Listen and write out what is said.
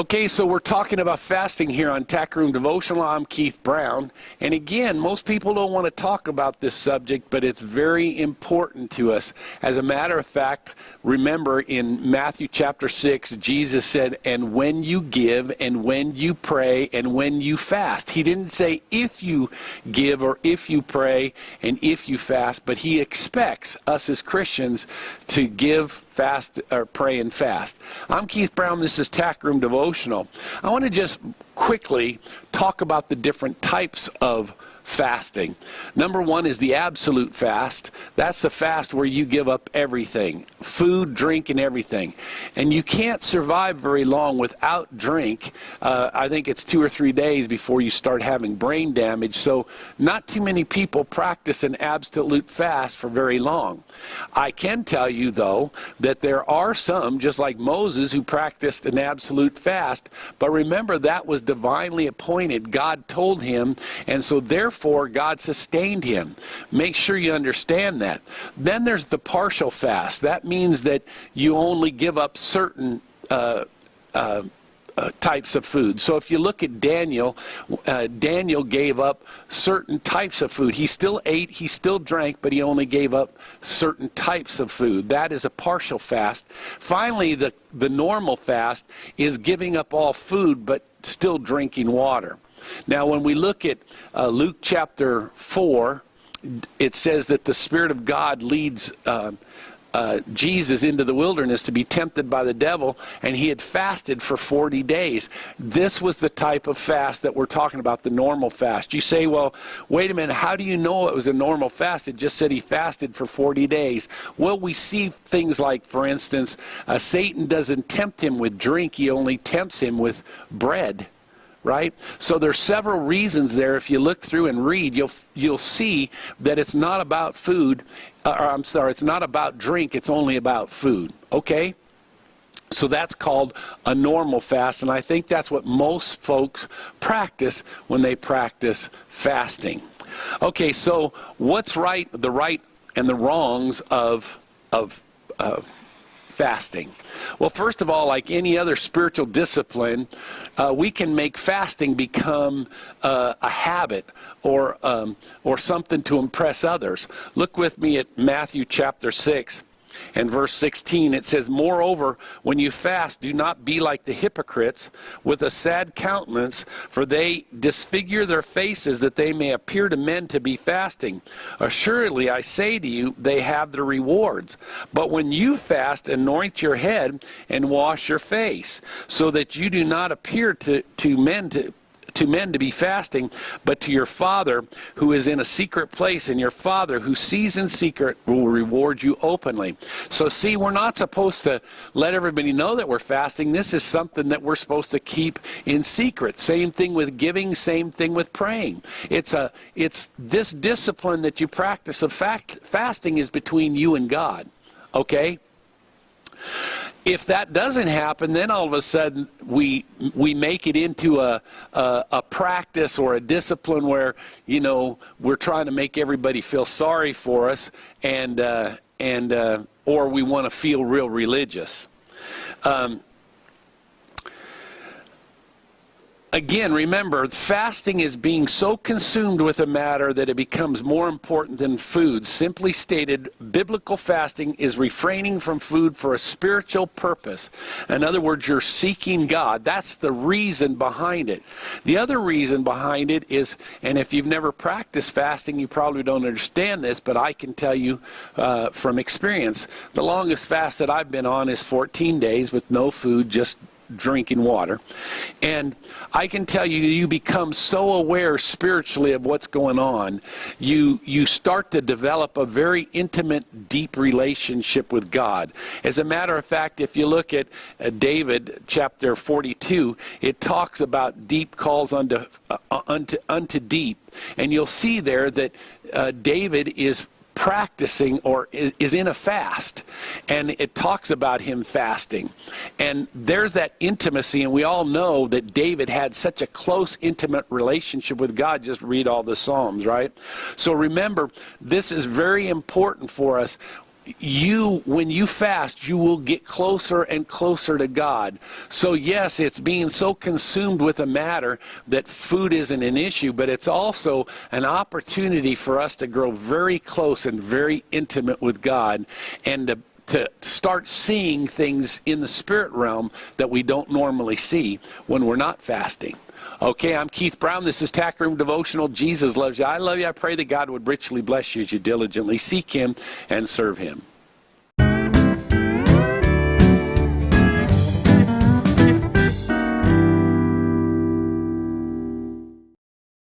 Okay, so we're talking about fasting here on Tack Room Devotional. I'm Keith Brown. And again, most people don't want to talk about this subject, but it's very important to us. As a matter of fact, remember in Matthew chapter 6, Jesus said, and when you give, and when you pray, and when you fast. He didn't say if you give or if you pray and if you fast, but he expects us as Christians to give, fast, or pray and fast. I'm Keith Brown. This is Tack Room Devotional. I want to just quickly talk about the different types of fasting. Number one is the absolute fast. That's the fast where you give up everything, food, drink, and everything. And you can't survive very long without drink. I think it's 2 or 3 days before you start having brain damage. So not too many people practice an absolute fast for very long. I can tell you, though, that there are some, just like Moses, who practiced an absolute fast. But remember, that was divinely appointed. God told him, and so therefore God sustained him. Make sure you understand that. Then there's the partial fast. That means that you only give up certain types of food. So if you look at Daniel, Daniel gave up certain types of food. He still ate, he still drank, but he only gave up certain types of food. That is a partial fast. Finally, the normal fast is giving up all food, but still drinking water. Now, when we look at Luke chapter 4, it says that the Spirit of God leads Jesus into the wilderness to be tempted by the devil, and he had fasted for 40 days. This was the type of fast that we're talking about, the normal fast. You say, well, wait a minute, how do you know it was a normal fast? It just said he fasted for 40 days. Well, we see things like, for instance, Satan doesn't tempt him with drink, he only tempts him with bread. Right? So there's several reasons there. If you look through and read, you'll see that it's not about food, it's not about drink, it's only about food. Okay? So that's called a normal fast, and I think that's what most folks practice when they practice fasting. Okay, so what's right, the right and the wrongs of fasting? Well, first of all, like any other spiritual discipline, we can make fasting become a habit or something to impress others. Look with me at Matthew chapter 6. And verse 16, it says, moreover, when you fast, do not be like the hypocrites with a sad countenance, for they disfigure their faces that they may appear to men to be fasting. Assuredly, I say to you, they have their rewards. But when you fast, anoint your head and wash your face, so that you do not appear to men to be fasting, but to your Father who is in a secret place, and your Father who sees in secret will reward you openly. So see, we're not supposed to let everybody know that we're fasting. This is something that we're supposed to keep in secret. Same thing with giving, same thing with praying. It's this discipline that you practice of fasting is between you and God. Okay? If that doesn't happen, then all of a sudden we make it into a practice or a discipline where, you know, we're trying to make everybody feel sorry for us, or we want to feel real religious. Again, remember, fasting is being so consumed with a matter that it becomes more important than food. Simply stated, biblical fasting is refraining from food for a spiritual purpose. In other words, you're seeking God. That's the reason behind it. The other reason behind it is, and if you've never practiced fasting, you probably don't understand this, but I can tell you from experience, the longest fast that I've been on is 14 days with no food, just drinking water. And I can tell you, you become so aware spiritually of what's going on. You start to develop a very intimate, deep relationship with God. As a matter of fact, if you look at David, chapter 42, it talks about deep calls unto deep. And you'll see there that David is practicing or is in a fast, and it talks about him fasting, and there's that intimacy, and we all know that David had such a close, intimate relationship with God. Just read all the Psalms, right? So remember, this is very important for us. when you fast, you will get closer and closer to God. So yes, it's being so consumed with a matter that food isn't an issue, but it's also an opportunity for us to grow very close and very intimate with God, and to start seeing things in the spirit realm that we don't normally see when we're not fasting. Okay, I'm Keith Brown. This is Tack Room Devotional. Jesus loves you. I love you. I pray that God would richly bless you as you diligently seek Him and serve Him.